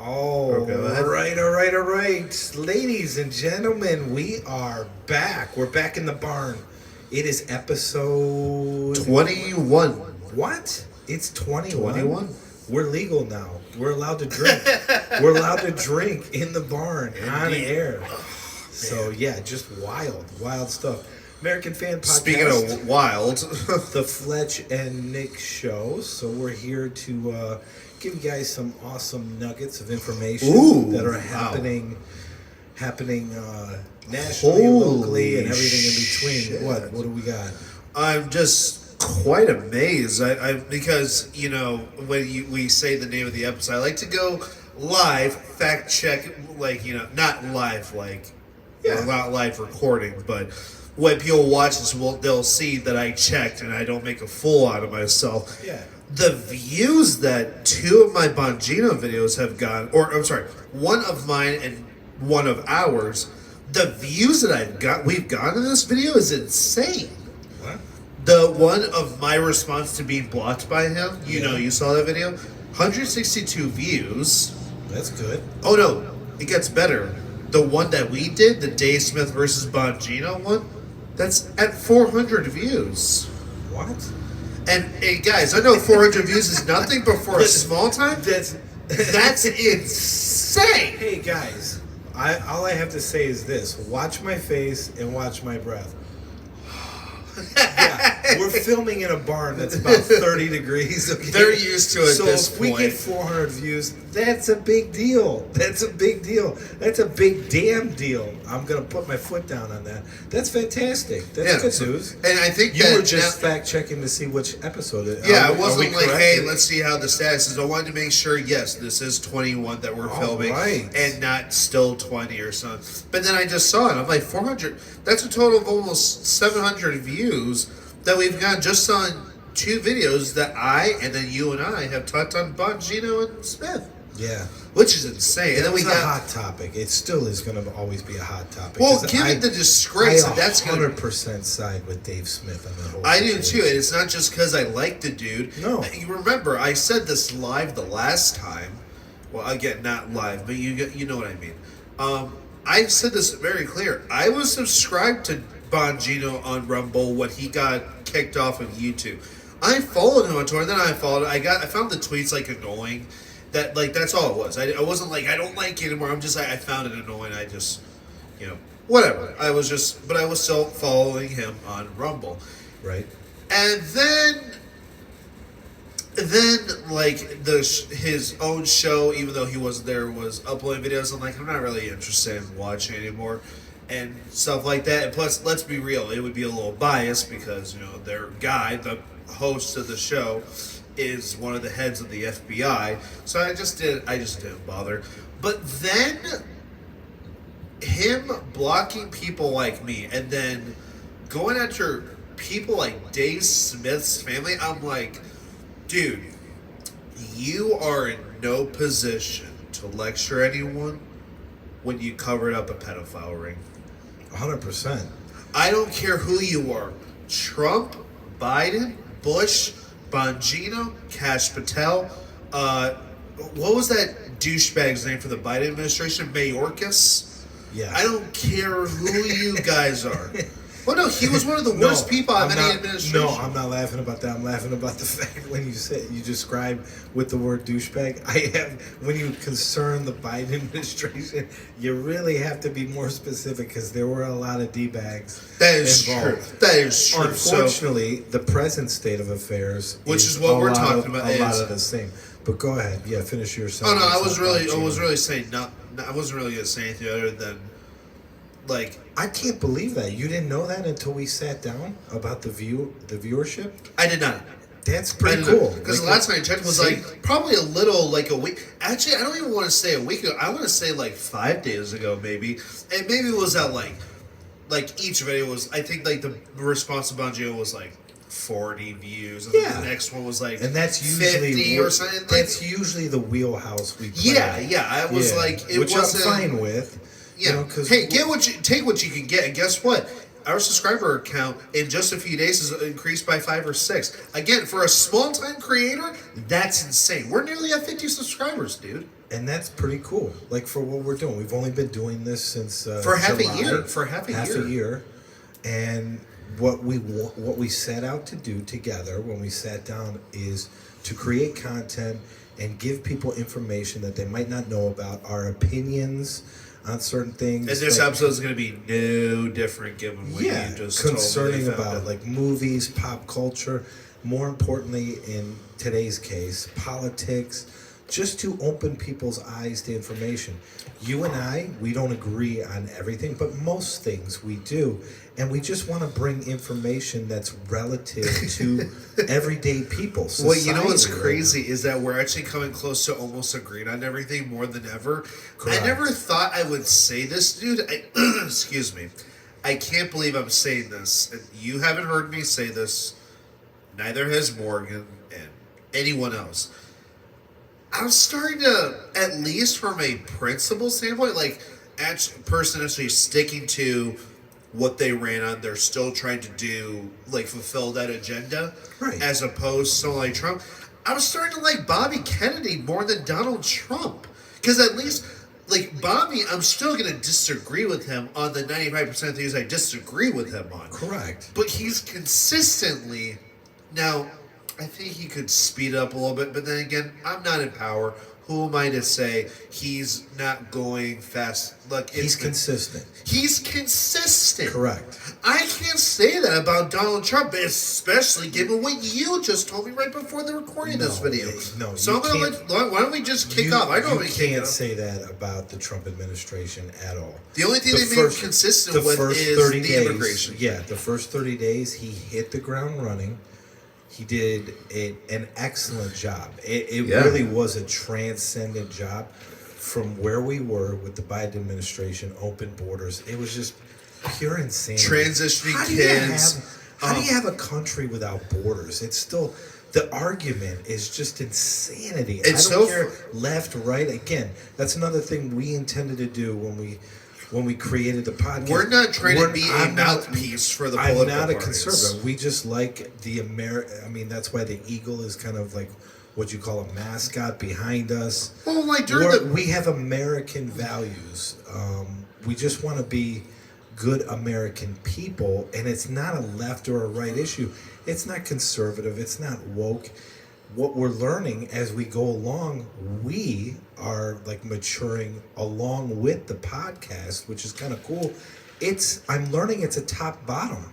All right. Ladies and gentlemen, we are back. We're back in the barn. It is episode 21. What? It's 21? 21. We're legal now. We're allowed to drink. We're allowed to drink in the barn on air. So yeah, just wild stuff. American Fan Podcast. Speaking of wild, the Fletch and Nick show. So we're here to give you guys some awesome nuggets of information that are happening nationally, locally, and everything in between. Shit. What do we got? I'm just quite amazed. Because when we say the name of the episode, I like to go live, fact check, not live, not live recording, but when people watch this, they'll see that I checked and I don't make a fool out of myself. Yeah. The views that two of my Bongino videos have gotten, one of mine and one of ours, the views that we've gotten in this video is insane. What? The one of my response to being blocked by him, you saw that video? 162 views. That's good. Oh no, it gets better. The one that we did, the Dave Smith versus Bongino one, that's at 400 views. What? And hey guys, I know 400 views is nothing, but for a small time, that's insane. Hey guys, all I have to say is this: watch my face and watch my breath. Yeah, we're filming in a barn that's about 30 degrees. Okay? They're used to it. So if we get 400 views, that's a big deal. That's a big deal. That's a big damn deal. I'm gonna put my foot down on that. That's fantastic. That's good news. And I think you were just fact checking to see which episode it. Yeah, it wasn't like, hey, let's see how the status is. I wanted to make sure, yes, this is 21 that we're filming, and not still 20 or something. But then I just saw it. I'm like, 400. That's a total of almost 700 views that we've got just on two videos that I and then you and I have talked on Bongino and Smith. Yeah. Which is insane. And then we got a hot topic. It still is going to always be a hot topic. Well, given the disgrace, that's 100% side with Dave Smith on the whole. I do too, and it's not just because I like the dude. No, you remember I said this live the last time. Well, again, not live, but you know what I mean. I said this very clear. I was subscribed to Bongino on Rumble when he got kicked off of YouTube. I followed him on Twitter, and then I found the tweets annoying. That's all it was. I wasn't I don't like it anymore. I'm just I found it annoying. I just, whatever. I was still following him on Rumble. Right. And then his own show, even though he wasn't there, was uploading videos. I'm not really interested in watching anymore and stuff like that. And plus, let's be real, it would be a little biased because, their guy, the host of the show, is one of the heads of the FBI. So I just didn't bother. But then him blocking people like me and then going after people like Dave Smith's family, I'm like, dude, you are in no position to lecture anyone when you covered up a pedophile ring. 100%. I don't care who you are. Trump, Biden, Bush, Bongino, Kash Patel, what was that douchebag's name for the Biden administration? Mayorkas? Yeah. I don't care who you guys are. Well, no, he was one of the worst people of any administration. No, I'm not laughing about that. I'm laughing about the fact when you describe with the word douchebag. When you concern the Biden administration, you really have to be more specific because there were a lot of D-bags involved. That is true. Unfortunately, the present state of affairs, which is what we're talking about, a lot of the same. But go ahead. Yeah, finish your sentence. Oh no, I wasn't really going to say anything other than I can't believe that. You didn't know that until we sat down about the viewership? I did not. That's pretty cool. Because the last time I checked was probably a little a week. Actually, I don't even want to say a week ago. I want to say 5 days ago maybe. And maybe it was at each video was, I think the response to Bongino was 40 views. And then the next one was and that's usually 50 or something. That's usually the wheelhouse we play. Yeah. I was which I'm fine with. Yeah. Because hey, take what you can get, and guess what? our subscriber count in just a few days has increased by 5 or 6. Again, for a small time creator, that's insane. We're nearly at 50 subscribers, dude. And that's pretty cool. Like for what we're doing, we've only been doing this since for half July, a year. For half a year. And what we set out to do together when we sat down is to create content and give people information that they might not know about, our opinions on certain things. And this episode is going to be no different given what you just concerning told me about like movies, pop culture, more importantly in today's case, politics, just to open people's eyes to information. You and I, we don't agree on everything, but most things we do. And we just want to bring information that's relative to everyday people. Well, you know what's crazy is that we're actually coming close to almost agreeing on everything more than ever. Correct. I never thought I would say this, dude. Excuse me. I can't believe I'm saying this. And you haven't heard me say this. Neither has Morgan and anyone else. I'm starting to, at least from a principle standpoint, like, person actually sticking to what they ran on, they're still trying to do, like, fulfill that agenda, right? As opposed to someone like Trump. I was starting to like Bobby Kennedy more than Donald Trump. Because at least, like, Bobby, I'm still going to disagree with him on the 95% of things I disagree with him on. Correct. But he's consistently, now, I think he could speed up a little bit, but then again, I'm not in power. Who am I to say he's not going fast? Look, he's consistent. He's consistent. Correct. I can't say that about Donald Trump, especially given what you just told me right before the recording of this video. No, so I'm gonna why don't we just kick off? I know we can't say that about the Trump administration at all. The only thing they've been consistent with is the immigration. Yeah, the first 30 days he hit the ground running. He did an excellent job. It really was a transcendent job from where we were with the Biden administration, open borders. It was just pure insanity. Transitioning kids. How do you have a country without borders? It's still, the argument is just insanity. I don't care left, right. Again, that's another thing we intended to do when we created the podcast. We're not trying to be a mouthpiece for the political parties. I'm not a conservative. We just like the I mean, that's why the eagle is kind of like what you call a mascot behind us. Well, like we have American values. We just want to be good American people, and it's not a left or a right issue. It's not conservative. It's not woke. What we're learning as we go along, we are like maturing along with the podcast, which is kind of cool. I'm learning it's a top bottom.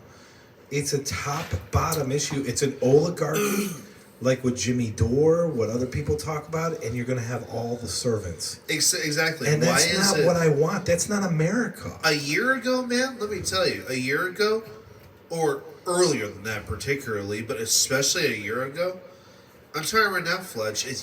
It's a top bottom issue. It's an oligarchy, like with Jimmy Dore, what other people talk about, and you're going to have all the servants. Exactly. And that's not what I want. That's not America. A year ago, man, let me tell you, a year ago, or earlier than that particularly, but especially a year ago, I'm telling you right now, Fletch, let's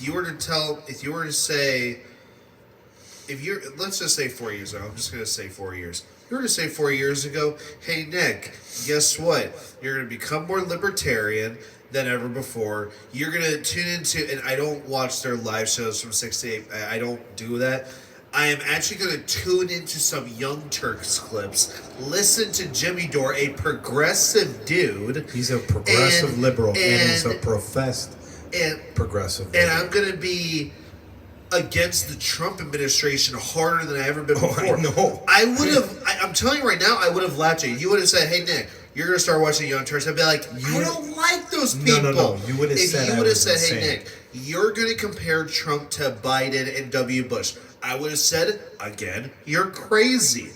just say 4 years ago. I'm just going to say 4 years. You were to say 4 years ago, hey, Nick, guess what? You're going to become more libertarian than ever before. You're going to tune into, and I don't watch their live shows from 6 to 8. I don't do that. I am actually going to tune into some Young Turks clips, listen to Jimmy Dore, a progressive dude. He's a progressive liberal, and he's a professed progressive. And I'm going to be against the Trump administration harder than I've ever been before. I know. I'm telling you right now, I would have laughed at you. You would have said, hey, Nick, you're going to start watching Young Turks. I'd be like, I don't like those people. No. You would have said, if you would have said, hey, Nick, you're going to compare Trump to Biden and W. Bush, I would have said, again, you're crazy.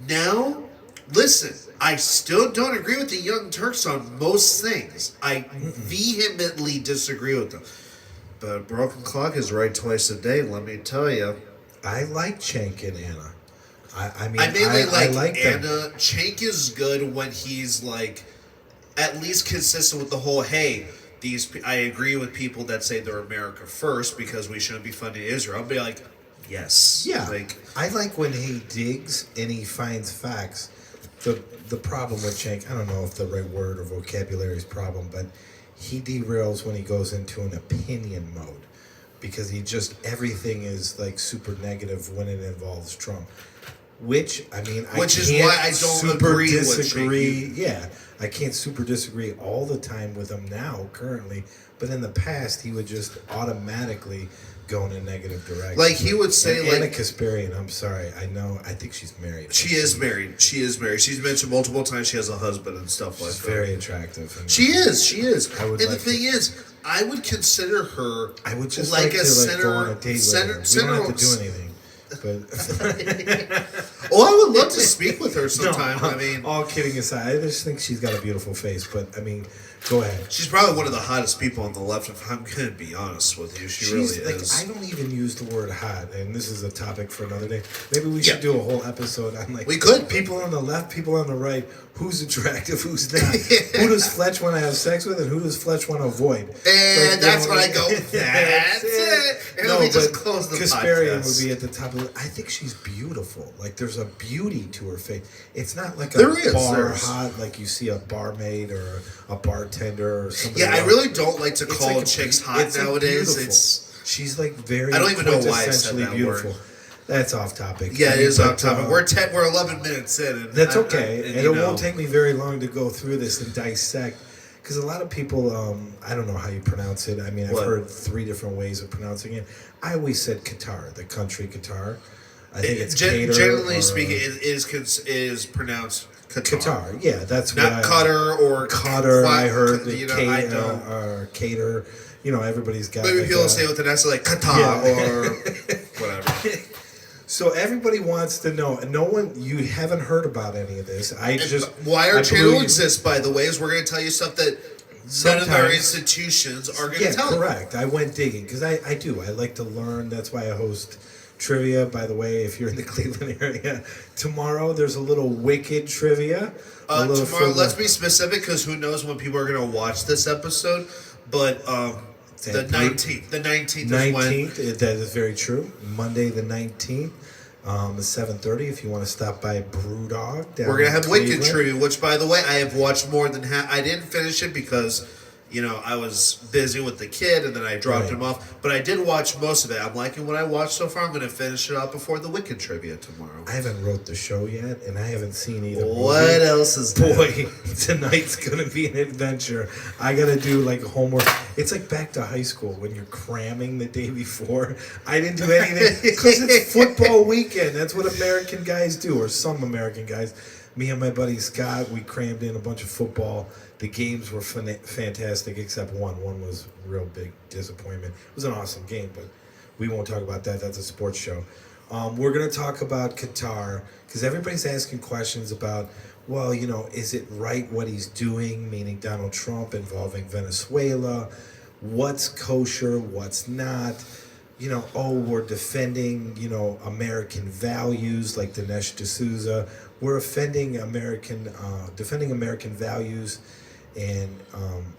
Now, listen, I still don't agree with the Young Turks on most things. I vehemently disagree with them. But a broken clock is right twice a day, let me tell you. I like Cenk and Anna. I like Anna. Cenk is good when he's like at least consistent with the whole, hey, I agree with people that say they're America first because we shouldn't be funding Israel. I'll be like, yes. Yeah. I like when he digs and he finds facts. The problem with Cenk, I don't know if the right word or vocabulary is problem, but he derails when he goes into an opinion mode because everything is like super negative when it involves Trump. which I mean, Which I is can't why I don't super agree with disagree. Yeah, I can't super disagree all the time with him now, currently. But in the past, he would just automatically go in a negative direction. Like he would say, and like Anna Kasparian. I'm sorry, I know. I think she's married. she is married. She is married. She's mentioned multiple times she has a husband and stuff like She's that. very attractive. And She is. She is. I would and like the thing is, I would consider her. I would just like like a to center. go on a date with her. We don't have to do anything. But Oh, I would love to speak with her sometime. No, I mean, all kidding aside, I just think she's got a beautiful face. But I mean, go ahead. she's probably one of the hottest people on the left. If I'm gonna be honest with you, she really is. I don't even use the word hot, and this is a topic for another day. Maybe we should do a whole episode on like We could. people on the left, people on the right. Who's attractive? Who's not? Who does Fletch want to have sex with, and who does Fletch want to avoid? And that's when I go. That's it. And let me just close the Kasparian podcast. would be at the top of it. I think she's beautiful. Like there's a beauty to her face. It's not like a There is, bar there is. hot like you see a barmaid or a bartender or somebody. Yeah, I else. really don't like to It's call like a chicks be- hot it's like nowadays. beautiful. It's She's like very. I don't even know why I said quintessentially that beautiful. word. That's off topic. yeah, I it mean, is but, off topic. We're 11 minutes in. And That's okay, and you it know. won't take me very long to go through this and dissect. Because a lot of people, I don't know how you pronounce it. I mean, I've What? heard 3 different ways of pronouncing it. I always said Qatar, the country Qatar. I think it's Qatar Generally or, speaking, it is pronounced Qatar. Qatar. Yeah, that's Not what Qatar or Qatar. I heard the you know, I don't. or Cater. You know, everybody's got. Maybe like people a- say with an S like Qatar or whatever. So everybody wants to know. No one, you haven't heard about any of this. I just Why our I channel believe- exists, by the way, is we're going to tell you stuff that none of our Sometimes- institutions are going to Yeah, tell you. correct. I went digging because I do. I like to learn. That's why I host trivia. By the way, if you're in the Cleveland area, tomorrow there's a little Wicked trivia. A little Tomorrow, from let's the- be specific because who knows when people are going to watch this episode. But the That 19th. The 19th is when. 19th. That is very true. Monday the 19th. At 7:30. If you want to stop by Brewdog, down We're going to in have Wicked Cleveland. Trivia, which, by the way, I have watched more than half. I didn't finish it because, you know, I was busy with the kid and then I dropped Right. him off. But I did watch most of it. I'm liking what I watched so far. I'm going to finish it up before the Wicked Trivia tomorrow. I haven't wrote the show yet, and I haven't seen either. What movie. else is there? Boy, tonight's gonna be an adventure. I gotta do like homework. It's like back to high school when you're cramming the day before. I didn't do anything because it's football weekend. That's what American guys do, or some American guys. Me and my buddy Scott, we crammed in a bunch of football. The games were fantastic, except one. One was a real big disappointment. It was an awesome game, but we won't talk about that. That's a sports show. We're going to talk about Qatar because everybody's asking questions about, well, you know, is it right what he's doing, meaning Donald Trump involving Venezuela? What's kosher? What's not? You know, oh, we're defending, you know, American values like Dinesh D'Souza. We're defending American values and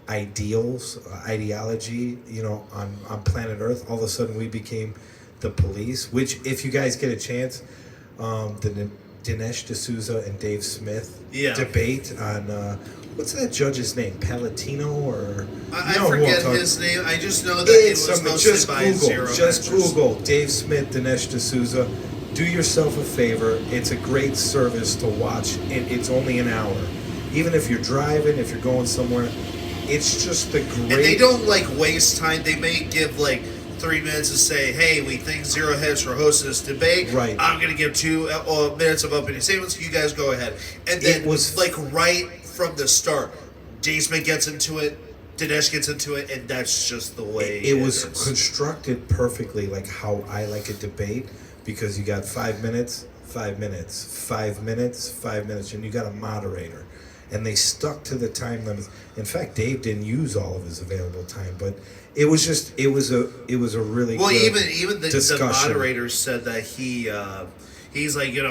ideals, ideology, you know, on planet Earth. All of a sudden we became the police, which if you guys get a chance, the Dinesh D'Souza and Dave Smith debate on, what's that judge's name? Palatino or? I You know who I'm forget talking- his name. I just know that it was hosted just by Google, Zero just Matches. Google Dave Smith, Dinesh D'Souza. Do yourself a favor. It's a great service to watch. It's only an hour. Even if you're driving, if you're going somewhere, it's just a great. And they don't like waste time. They may give like 3 minutes to say, "Hey, we thank Zero Heads for hosting this debate. Right. I'm going to give 2 minutes of opening statements. You guys go ahead." And then It was- like right from the start, Dave Smith gets into it, Dinesh gets into it, and that's just the way It was is. constructed perfectly, like how I like a debate, because you got 5 minutes, 5 minutes, 5 minutes, 5 minutes, and you got a moderator. And they stuck to the time limits. In fact, Dave didn't use all of his available time, but it was just it was a really Well, good even the discussion. moderator said that he's like, you know,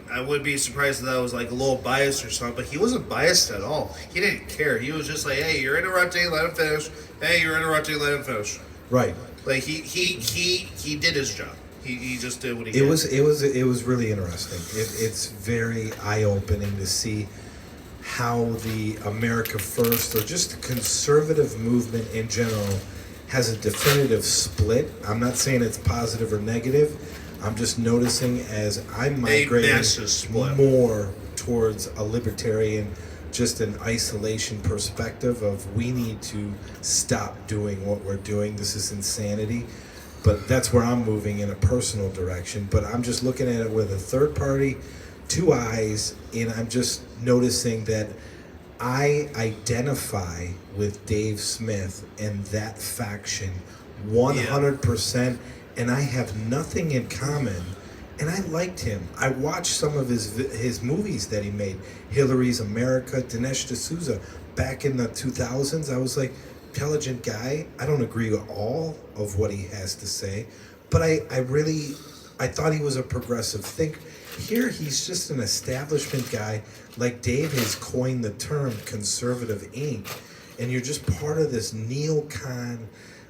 I would be surprised if that was like a little biased or something, but he wasn't biased at all. He didn't care. He was just like, hey, you're interrupting, let him finish. Hey, you're interrupting, let him finish. Right. Like he did his job. He just did what he It did. was really interesting. It's very eye opening to see how the America First, or just the conservative movement in general, has a definitive split. I'm not saying it's positive or negative. I'm just noticing as I'm A migrating massive split. more towards a libertarian, just an isolation perspective of we need to stop doing what we're doing. This is insanity. But that's where I'm moving in a personal direction. But I'm just looking at it with a third party, two eyes, and I'm just noticing that I identify with Dave Smith and that faction 100%, and I have nothing in common. And I liked him. I watched some of his movies that he made. Hillary's America, Dinesh D'Souza, back in the 2000s. I was like, intelligent guy. I don't agree with all of what he has to say, but I thought he was a progressive thinker. Here, he's just an establishment guy. Like Dave has coined the term conservative Inc., and you're just part of this neocon,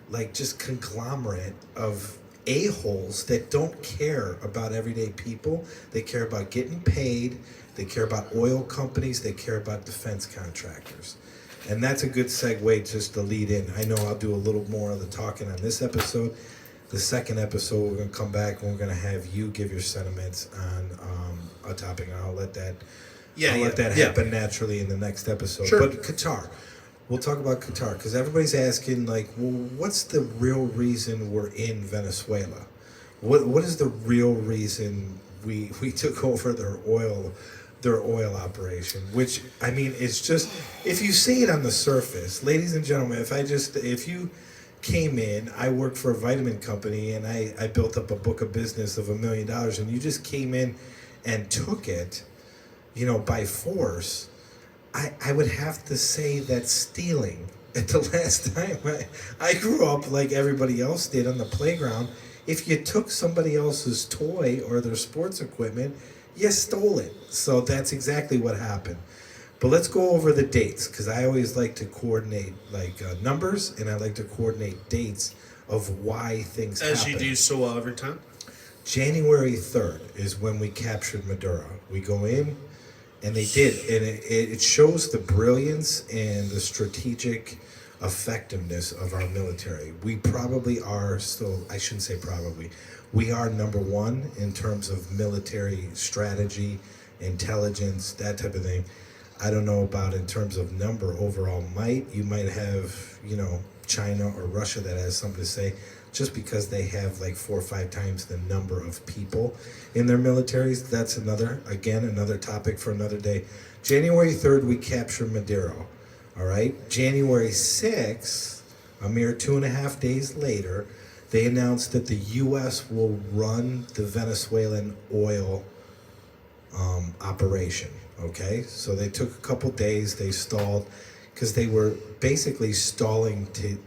like just conglomerate of a-holes that don't care about everyday people. They care about getting paid. They care about oil companies. They care about defense contractors. And that's a good segue just to lead in. I know I'll do a little more of the talking on this episode. The second episode, we're going to come back and we're going to have you give your sentiments on a topic. And I'll let that happen naturally in the next episode. Sure. But Qatar. We'll talk about Qatar because everybody's asking, like, well, what's the real reason we're in Venezuela? What is the real reason we took over their oil operation? Which, I mean, it's just, if you see it on the surface, ladies and gentlemen, if you came in, I worked for a vitamin company and I built up a book of business of $1 million, and you just came in and took it, by force, I would have to say that's stealing. At the last time I grew up like everybody else did on the playground. If you took somebody else's toy or their sports equipment, you stole it. So that's exactly what happened. But let's go over the dates, because I always like to coordinate numbers, and I like to coordinate dates of why things happen. As you do so well every time. January 3rd is when we captured Maduro. We go in, and they did. And it shows the brilliance and the strategic effectiveness of our military. We probably are still, I shouldn't say probably, we are number one in terms of military strategy, intelligence, that type of thing. I don't know about in terms of number, overall might. You might have, China or Russia that has something to say, just because they have like 4 or 5 times the number of people in their militaries. That's another topic for another day. January 3rd, we capture Maduro. All right. January 6th, a mere 2.5 days later, they announced that the U.S. will run the Venezuelan oil operation. Okay. So they took a couple days. They stalled because they were basically stalling to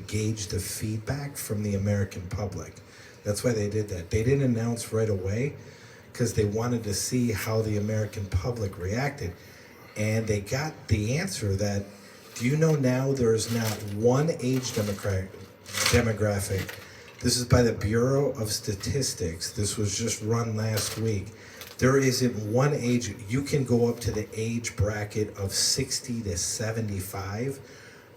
gauge the feedback from the American public. That's why they did that. They didn't announce right away because they wanted to see how the American public reacted. And they got the answer that, do you know now there's not one age demographic? This is by the Bureau of Statistics. This was just run last week. There isn't one age. You can go up to the age bracket of 60 to 75.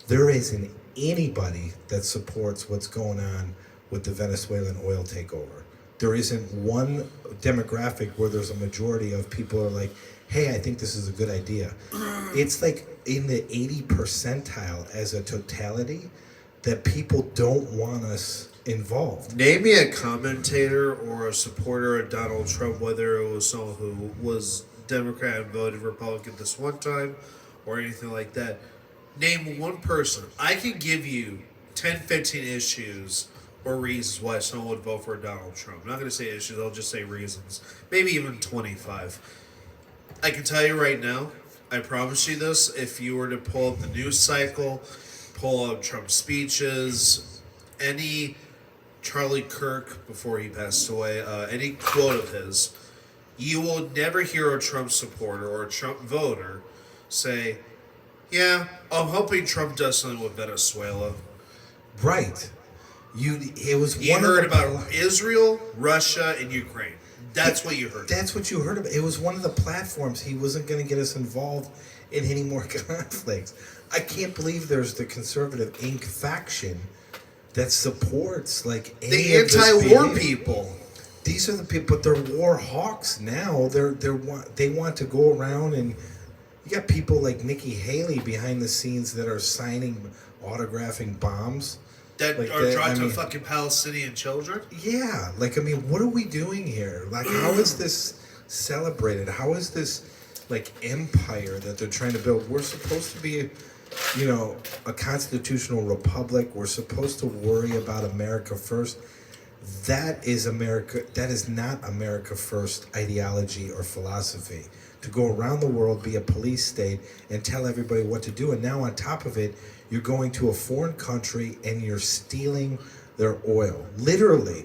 There isn't anybody that supports what's going on with the Venezuelan oil takeover. There isn't one demographic where there's a majority of people are like, hey, I think this is a good idea. It's like in the 80 percentile as a totality that people don't want us involved. Name me a commentator or a supporter of Donald Trump, whether it was someone who was Democrat and voted Republican this one time or anything like that. Name one person. I can give you 10, 15 issues or reasons why someone would vote for Donald Trump. I'm not going to say issues, I'll just say reasons. Maybe even 25. I can tell you right now, I promise you this, if you were to pull up the news cycle, pull up Trump's speeches, any Charlie Kirk before he passed away, any quote of his, you will never hear a Trump supporter or a Trump voter say, yeah, I'm hoping Trump does something with Venezuela. Right. You heard about Israel, Russia, and Ukraine. That's what you heard. That's what you heard about. It was one of the platforms. He wasn't going to get us involved in any more conflicts. I can't believe there's the conservative Inc. faction that supports like any the anti-war people. These are the people, but they're war hawks now. They want to go around, and you got people like Nikki Haley behind the scenes that are signing, autographing bombs. That Like are that, drawn I to mean- fucking Palestinian children. Yeah, like I mean, what are we doing here? Like, how is this celebrated? How is this like empire that they're trying to build? We're supposed to be, you know, a constitutional republic. We're supposed to worry about America first. That is America. That is not America first ideology or philosophy. To go around the world, be a police state, and tell everybody what to do. And now on top of it, you're going to a foreign country and you're stealing their oil, literally.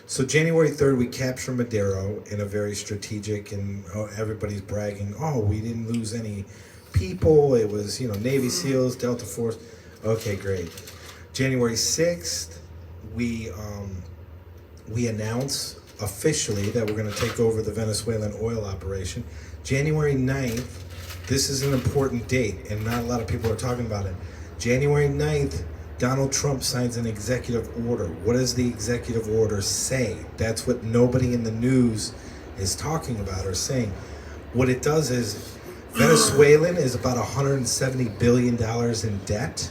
So January 3rd, we capture Madero in a very strategic, and everybody's bragging, oh, we didn't lose any people. It was, you know, Navy SEALs, Delta Force. Okay, great. January 6th, we announce officially that we're going to take over the Venezuelan oil operation. January 9th, this is an important date, and not a lot of people are talking about it. January 9th, Donald Trump signs an executive order. What does the executive order say? That's what nobody in the news is talking about or saying. What it does is, Venezuelan is about $170 billion in debt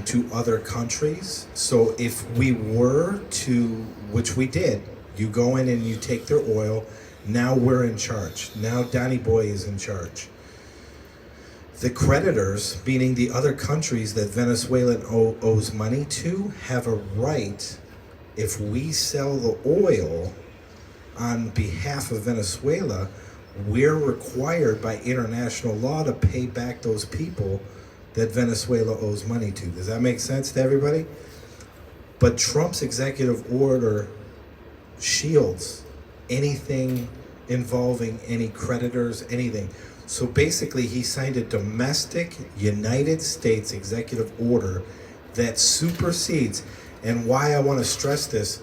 to other countries. So if we were to, which we did, you go in and you take their oil, now we're in charge. Now Donnie Boy is in charge. The creditors, meaning the other countries that Venezuela owes money to, have a right, if we sell the oil on behalf of Venezuela, we're required by international law to pay back those people that Venezuela owes money to. Does that make sense to everybody? But Trump's executive order shields anything involving any creditors, anything. So basically, he signed a domestic United States executive order that supersedes, and why I want to stress this,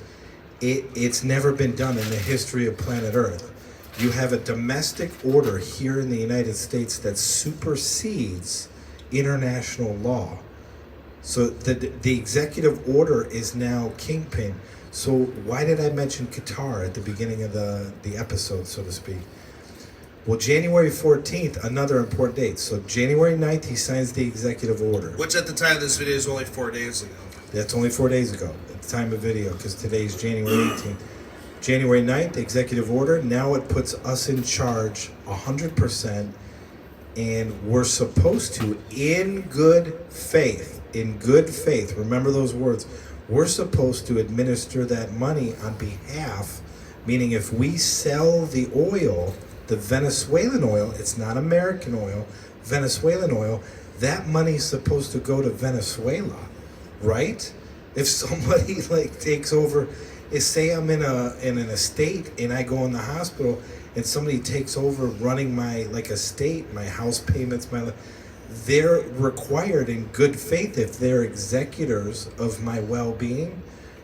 it's never been done in the history of planet Earth. You have a domestic order here in the United States that supersedes international law. So the executive order is now kingpin. So why did I mention Qatar at the beginning of the episode, so to speak? Well, January 14th, another important date. So January 9th, he signs the executive order. Which at the time of this video is only 4 days ago. That's only 4 days ago at the time of video, because today's January 18th. January 9th, executive order. Now it puts us in charge 100%, and we're supposed to, in good faith, remember those words, we're supposed to administer that money on behalf, meaning if we sell the oil, the Venezuelan oil, it's not American oil, Venezuelan oil, that money's supposed to go to Venezuela, right? If somebody like takes over, say I'm in an estate and I go in the hospital and somebody takes over running my like estate, my house payments, they're required in good faith, if they're executors of my well-being,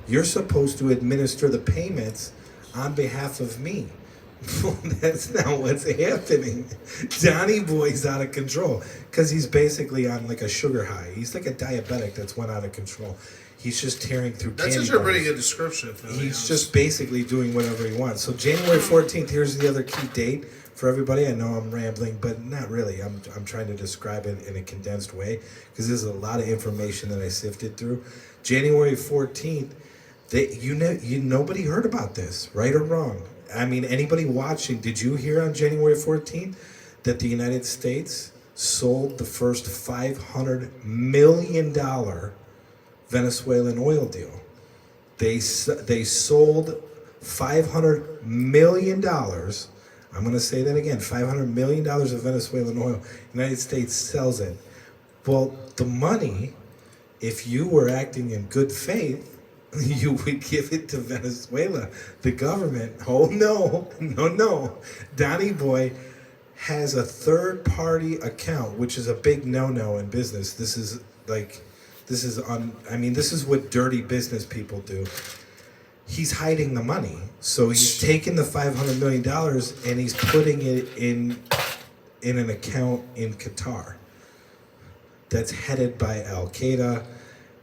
you're supposed to administer the payments on behalf of me. That's not what's happening. Donnie Boy's out of control because he's basically on like a sugar high. He's like a diabetic that's went out of control. He's just tearing through That's candy actually a pretty bars. good description. He's just basically doing whatever he wants. So January 14th, here's the other key date for everybody. I know I'm rambling, but not really. I'm trying to describe it in a condensed way because there's a lot of information that I sifted through. January 14th, nobody heard about this, right or wrong. I mean, anybody watching, did you hear on January 14th that the United States sold the first $500 million Venezuelan oil deal? They sold $500 million. I'm going to say that again, $500 million of Venezuelan oil. United States sells it. Well, the money, if you were acting in good faith, you would give it to Venezuela, the government. Oh, no. Donnie Boy has a third-party account, which is a big no-no in business. This is what dirty business people do. He's hiding the money. So he's taking the $500 million and he's putting it in an account in Qatar that's headed by Al-Qaeda.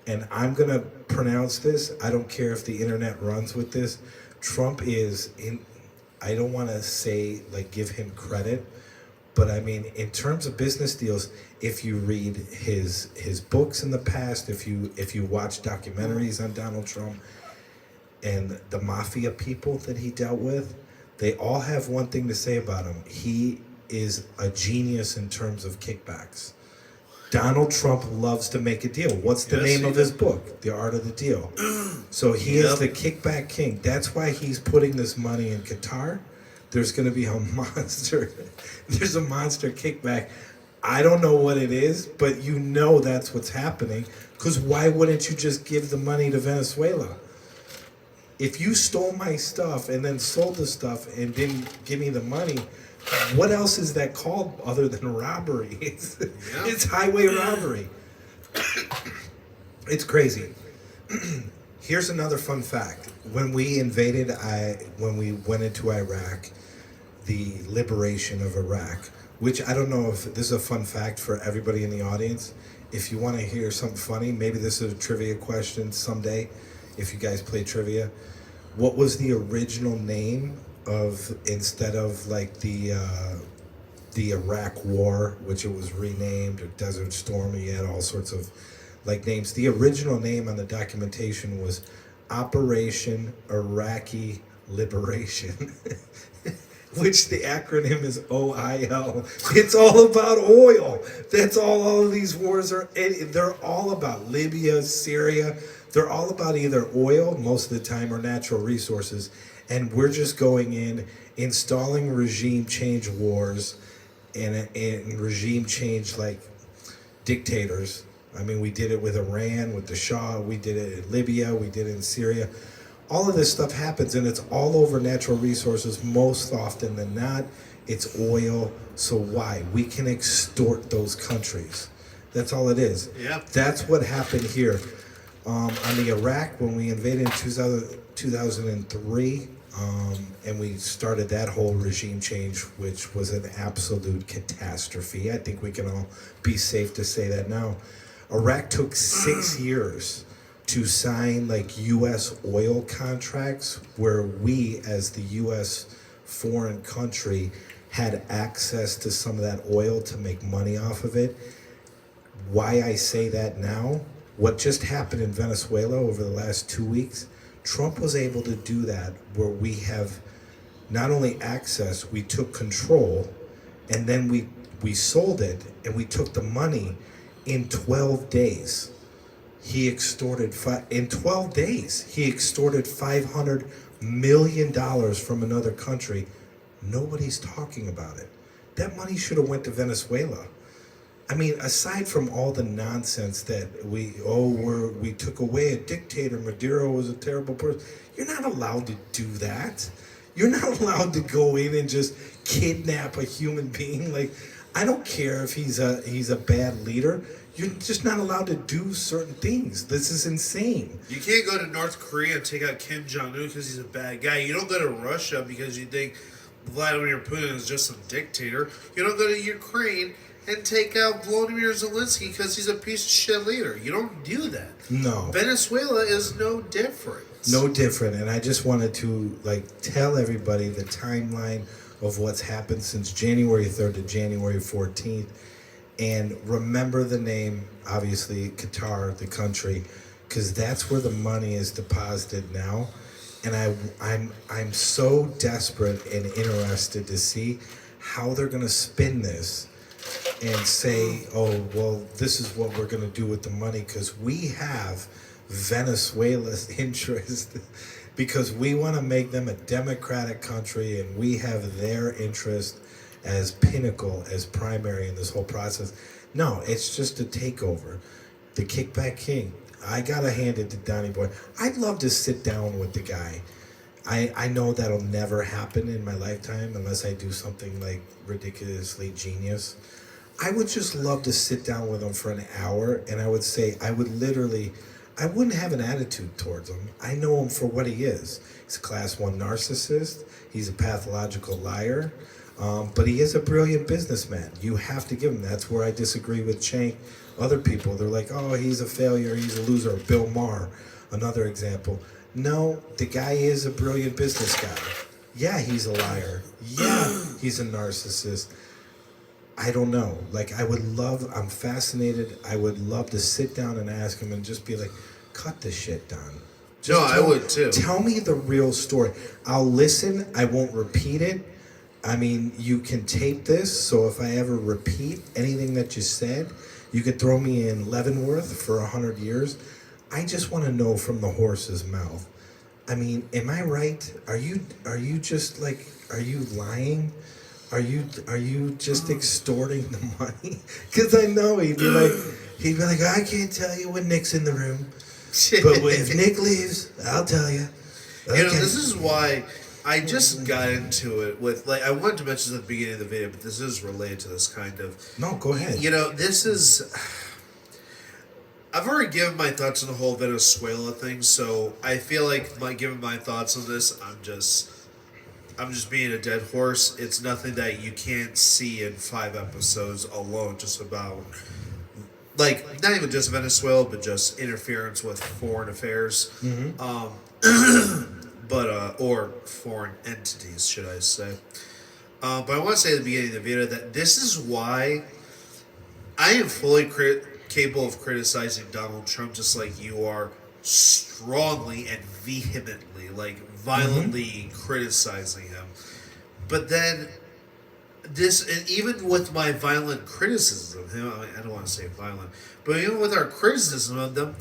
And I'm going to pronounce this. I don't care if the internet runs with this. Trump is in. I don't want to say like give him credit, but I mean in terms of business deals, if you read his books in the past, if you watch documentaries on Donald Trump and the mafia people that he dealt with, they all have one thing to say about him. He is a genius in terms of kickbacks. Donald Trump loves to make a deal. What's the name of his book? The Art of the Deal. So he is the kickback king. That's why he's putting this money in Qatar. There's going to be a monster. There's a monster kickback. I don't know what it is, but you know that's what's happening. Because why wouldn't you just give the money to Venezuela? If you stole my stuff and then sold the stuff and didn't give me the money, what else is that called other than robbery? It's highway robbery. It's crazy. Here's another fun fact. When we went into Iraq, the liberation of Iraq, which I don't know if this is a fun fact for everybody in the audience. If you want to hear something funny, maybe this is a trivia question someday, if you guys play trivia. What was the original name of, instead of like the Iraq War, which it was renamed, or Desert Storm, you had all sorts of like names. The original name on the documentation was Operation Iraqi Liberation, which the acronym is OIL. It's all about oil. That's all of these wars are. They're all about Libya, Syria. They're all about either oil, most of the time, or natural resources. And we're just going in, installing regime change wars and regime change like dictators. I mean, we did it with Iran, with the Shah. We did it in Libya. We did it in Syria. All of this stuff happens, and it's all over natural resources. Most often than not, it's oil. So why? We can extort those countries. That's all it is. Yeah. That's what happened here. On the Iraq, when we invaded in 2003, and we started that whole regime change, which was an absolute catastrophe. I think we can all be safe to say that now. Iraq took 6 years to sign like U.S. oil contracts where we, as the U.S. foreign country, had access to some of that oil to make money off of it. Why I say that now, what just happened in Venezuela over the last 2 weeks, Trump was able to do that where we have not only access, we took control, and then we sold it, and we took the money in 12 days. He extorted, in 12 days, he extorted $500 million from another country. Nobody's talking about it. That money should have went to Venezuela. I mean, aside from all the nonsense that we took away a dictator, Maduro was a terrible person. You're not allowed to do that. You're not allowed to go in and just kidnap a human being. Like, I don't care if he's a bad leader. You're just not allowed to do certain things. This is insane. You can't go to North Korea and take out Kim Jong-un because he's a bad guy. You don't go to Russia because you think Vladimir Putin is just some dictator. You don't go to Ukraine and take out Volodymyr Zelensky because he's a piece of shit leader. You don't do that. No. Venezuela is no different. No different. And I just wanted to tell everybody the timeline of what's happened since January 3rd to January 14th. And remember the name, obviously, Qatar, the country, because that's where the money is deposited now. And I'm so desperate and interested to see how they're going to spin this and say, oh, well, this is what we're going to do with the money, because we have Venezuela's interest, because we want to make them a democratic country, and we have their interest as pinnacle, as primary in this whole process. No, it's just a takeover. The kickback king. I gotta hand it to Donnie Boy. I'd love to sit down with the guy. I know that'll never happen in my lifetime unless I do something like ridiculously genius. I would just love to sit down with him for an hour, and I would say, I wouldn't have an attitude towards him. I know him for what he is. He's a class 1 narcissist. He's a pathological liar. But he is a brilliant businessman. You have to give him. That's where I disagree with Cenk. Other people, they're like, oh, he's a failure, he's a loser. Bill Maher, another example. No, the guy is a brilliant business guy. Yeah, he's a liar. Yeah, he's a narcissist. I don't know. Like, I'm fascinated. I would love to sit down and ask him and just be like, cut this shit down. No, I would too. Tell me the real story. I'll listen. I won't repeat it. I mean, you can tape this, so if I ever repeat anything that you said, you could throw me in Leavenworth for 100 years. I just want to know from the horse's mouth. I mean, am I right? Are you just like, are you lying? Are you just extorting the money? Because I know he'd be like, I can't tell you when Nick's in the room, but if Nick leaves, I'll tell you. Okay. You know, this is why I just got into it with, like, I wanted to mention this at the beginning of the video, but this is related to this kind of. No, go ahead. You know, this is. I've already given my thoughts on the whole Venezuela thing, so I feel like giving my thoughts on this, I'm just being a dead horse. It's nothing that you can't see in 5 episodes alone, just about, like, not even just Venezuela, but just interference with foreign affairs. Or foreign entities, should I say. But I want to say at the beginning of the video that this is why I am fully capable of criticizing Donald Trump, just like you are, strongly and vehemently, like violently criticizing him. But then and even with my violent criticism of him, I don't want to say violent, but even with our criticism of them,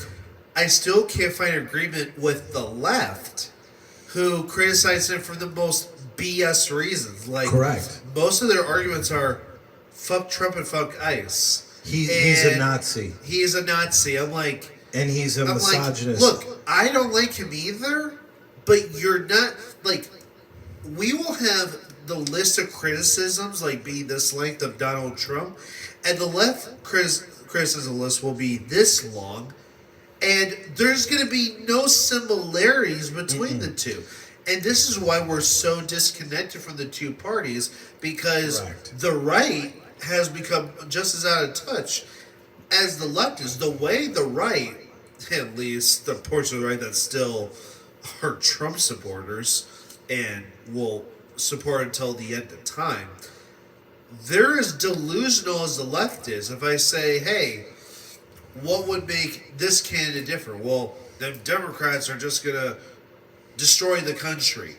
I still can't find agreement with the left, who criticize him for the most BS reasons. Like, correct. Most of their arguments are, fuck Trump and fuck ICE. He's a Nazi. He's a Nazi. I'm like... And he's a misogynist. Like, look, I don't like him either, but you're not... Like, we will have the list of criticisms, like, be this length of Donald Trump, and the left criticism list will be this long, and there's going to be no similarities between the two. And this is why we're so disconnected from the two parties, because the right has become just as out of touch as the left is. The way the right, at least the portion of the right that still are Trump supporters and will support until the end of time, they're as delusional as the left is. If I say, hey, what would make this candidate different? Well, them Democrats are just going to destroy the country.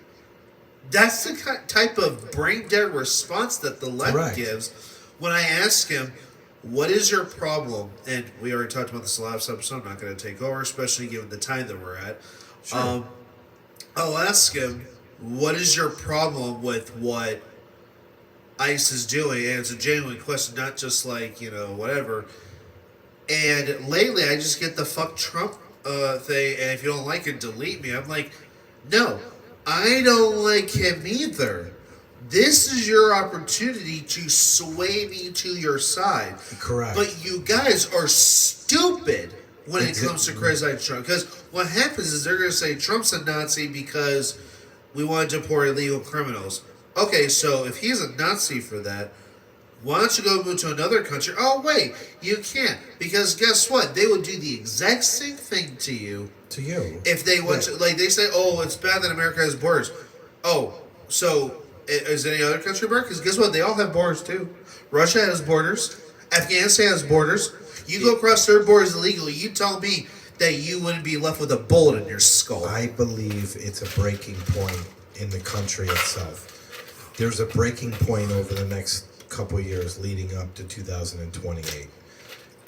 That's the type of brain dead response that the left gives when I ask him, what is your problem? And we already talked about this last episode. I'm not going to take over, especially given the time that we're at. Sure. I'll ask him, what is your problem with what ICE is doing? And it's a genuine question, not just like, whatever. And lately, I just get the fuck Trump thing, and if you don't like it, delete me. I'm like, no, I don't like him either. This is your opportunity to sway me to your side. Correct. But you guys are stupid when it comes to criticizing Trump. Because what happens is they're going to say Trump's a Nazi because we want to deport illegal criminals. Okay, so if he's a Nazi for that, why don't you go move to another country? Oh, wait, you can't. Because guess what? They would do the exact same thing to you. To you. If they went to, like, they say, oh, it's bad that America has borders. Oh, so is any other country borders? Because guess what? They all have borders, too. Russia has borders. Afghanistan has borders. You go across their borders illegally, you tell me that you wouldn't be left with a bullet in your skull. I believe it's a breaking point in the country itself. There's a breaking point over the next couple of years leading up to 2028.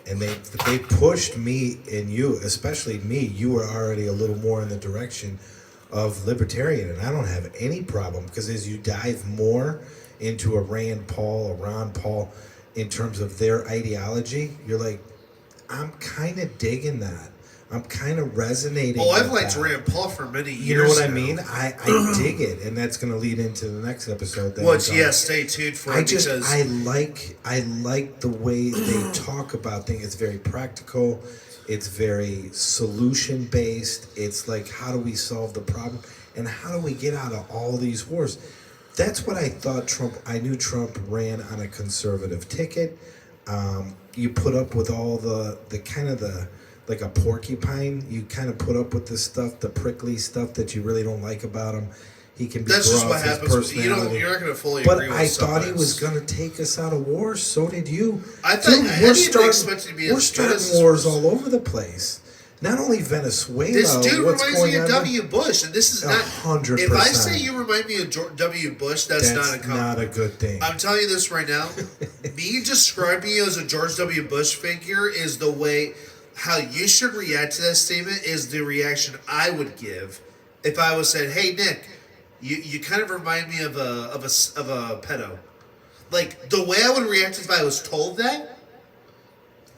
And they pushed me and you, especially me, you were already a little more in the direction of libertarian, and I don't have any problem, because as you dive more into a Rand Paul, a Ron Paul, in terms of their ideology, you're like, I'm kind of digging that. I'm kind of resonating. Oh, I've liked Rand Paul for many years. You know what now. I mean? I dig it, and that's going to lead into the next episode. Stay tuned for it. I like the way they talk about things. It's very practical. It's very solution based. It's like, how do we solve the problem, and how do we get out of all these wars? That's what I thought Trump. I knew Trump ran on a conservative ticket. You put up with all the kind of the like a porcupine. You kind of put up with the stuff, the prickly stuff that you really don't like about him. He can be That's just what gruff, his happens. personality. You're not going to fully But agree with I thought he was sometimes. going to take us out of war. So did you. I thought- Dude, I didn't even expect it to be as we're good starting as this wars was. all over the place. Not only Venezuela. This dude what's reminds going me of on W. Bush, and this is not. 100%. If I say you remind me of W. Bush, that's not a compliment. not a good thing. I'm telling you this right now. Me describing you as a George W. Bush figure is the way how you should react to that statement. Is the reaction I would give if I was said, "Hey Nick, you kind of remind me of a pedo." Like the way I would react if I was told that.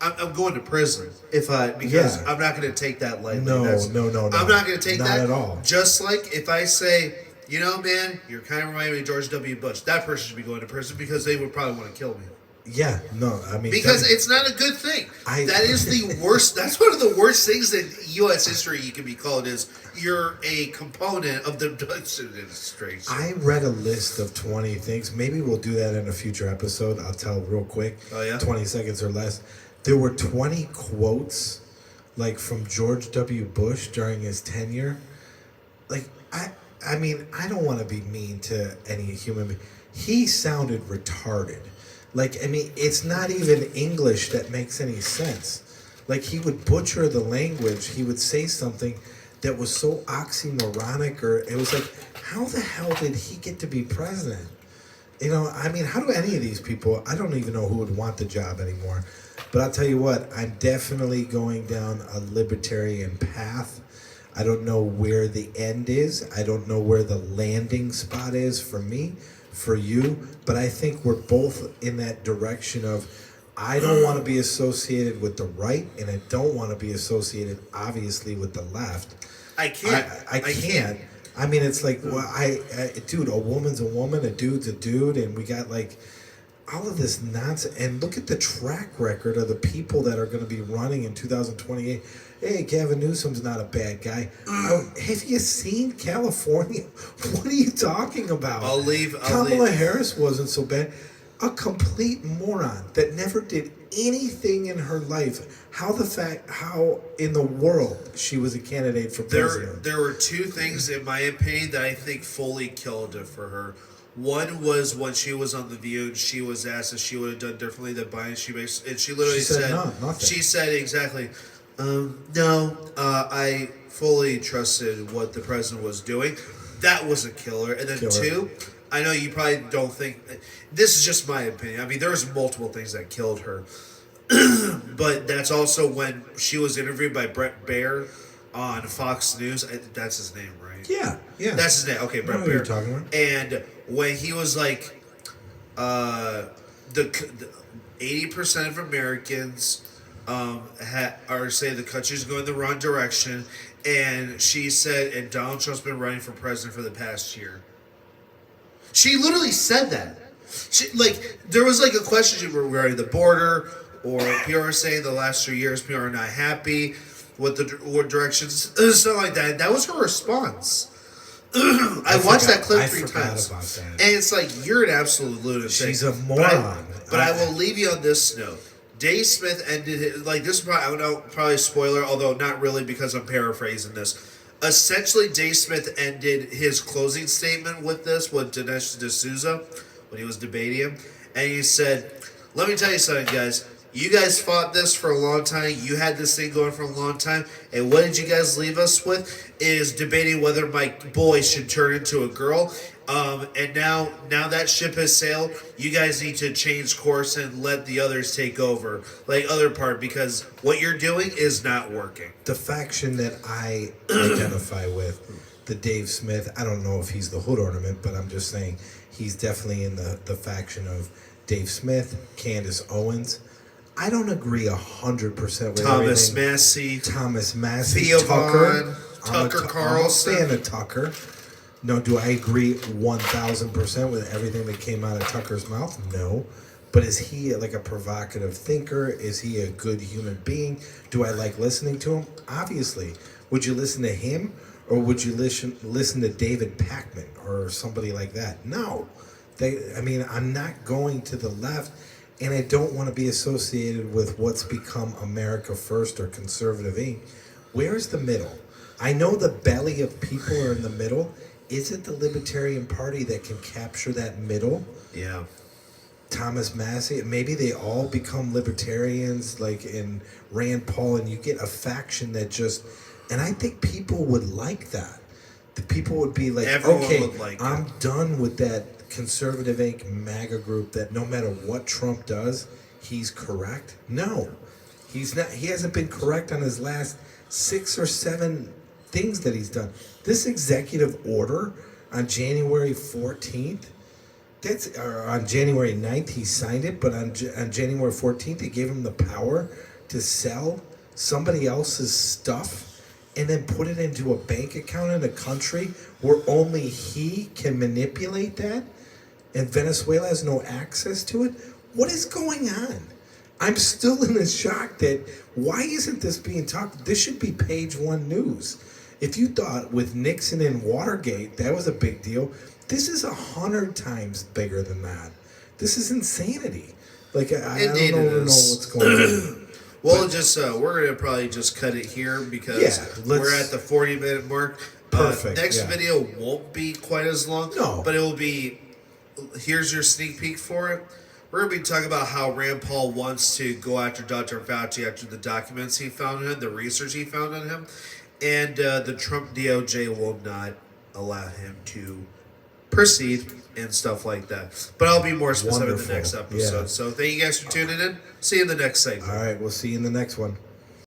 I'm going to prison because I'm not going to take that lightly. No. I'm not going to take Not that at all. Just like if I say, man, you're kind of reminding me of George W. Bush. That person should be going to prison because they would probably want to kill me. Yeah, no, I mean... Because it's not a good thing. I- That is the worst. That's one of the worst things in U.S. history you can be called is you're a component of the Dutch administration. I read a list of 20 things. Maybe we'll do that in a future episode. I'll tell real quick. Oh, yeah? 20 seconds or less. There were 20 quotes, like, from George W. Bush during his tenure. Like, I mean, I don't want to be mean to any human being. He sounded retarded. Like, I mean, it's not even English that makes any sense. Like, he would butcher the language. He would say something that was so oxymoronic, or it was like, how the hell did he get to be president? You know, I mean, how do any of these people, I don't even know who would want the job anymore. But I'll tell you what, I'm definitely going down a libertarian path. I don't know where the end is. I don't know where the landing spot is for me, for you. But I think we're both in that direction of, I don't want to be associated with the right, and I don't want to be associated, obviously, with the left. I can't. I can't. I mean, it's like, well, dude, a woman's a woman, a dude's a dude, and we got like all of this nonsense. And look at the track record of the people that are going to be running in 2028. Hey, Gavin Newsom's not a bad guy. Have you seen California? What are you talking about? Kamala Harris wasn't so bad. A complete moron that never did anything in her life. How in the world she was a candidate for president? There were two things, in my opinion, that I think fully killed it for her. One was when she was on The View and she was asked if she would have done differently than Biden. She literally said no, nothing. She said exactly, no, I fully trusted what the president was doing. That was a killer. And then two, I know you probably don't think, this is just my opinion. I mean, there's multiple things that killed her. But that's also when she was interviewed by Brett Baer on Fox News. That's his name, right? Yeah. That's his name. Okay, Brett Baer. You're talking about. And when he was like, the 80% of Americans are saying the country's going the wrong direction, and she said, and Donald Trump's been running for president for the past year. She literally said that. There was like a question regarding the border, or people are saying the last 3 years people are not happy with what directions, something like that. That was her response. I watched that clip 3 times. About that. And it's like, you're an absolute lunatic. She's a moron. But I will leave you on this note. Dave Smith ended his, this is probably, I don't know, probably a spoiler, although not really because I'm paraphrasing this. Essentially, Dave Smith ended his closing statement with Dinesh D'Souza, when he was debating him. And he said, let me tell you something, guys. You guys fought this for a long time. You had this thing going for a long time. And what did you guys leave us with? Is debating whether my boy should turn into a girl. And now that ship has sailed, you guys need to change course and let the others take over. Other part, because what you're doing is not working. The faction that I identify with, the Dave Smith, I don't know if he's the hood ornament, but I'm just saying he's definitely in the faction of Dave Smith, Candace Owens. I don't agree 100% with Thomas everything. Thomas Massey, Theo Tucker Vaughn, Tucker Carlson. I'm a fan of Tucker. No, do I agree 1,000% with everything that came out of Tucker's mouth? No. But is he like a provocative thinker? Is he a good human being? Do I like listening to him? Obviously. Would you listen to him, or would you listen to David Pakman or somebody like that? No. I'm not going to the left. and I don't want to be associated with what's become America First or Conservative Inc. Where's the middle? I know the belly of people are in the middle. Is it the Libertarian Party that can capture that middle? Yeah. Thomas Massey, maybe they all become libertarians like in Rand Paul, and you get a faction that just, and I think people would like that. The people would be like, Everyone okay, would like I'm it. done with that Conservative Inc. MAGA group that no matter what Trump does, he's correct. No, he's not. He hasn't been correct on his last 6 or 7 things that he's done. This executive order on January 14th, that's or on January 9th he signed it, but on January 14th they gave him the power to sell somebody else's stuff and then put it into a bank account in a country where only he can manipulate that, and Venezuela has no access to it. What is going on? I'm still in a shock that why isn't this being talked? This should be page 1 news. If you thought with Nixon and Watergate that was a big deal, this is 100 times bigger than that. This is insanity. Like I don't Indeed know, it know is. what's going on. Well, just we're gonna probably just cut it here because we're at the 40-minute mark. Perfect, Next yeah. video won't be quite as long. No. But it will be. Here's your sneak peek for it. We're gonna be talking about how Rand Paul wants to go after Dr. Fauci after the documents he found on him, the research he found on him, and the Trump DOJ will not allow him to proceed and stuff like that. But I'll be more specific in the Wonderful. next episode. Yeah. So thank you guys for tuning in. See you in the next segment. All right, we'll see you in the next one.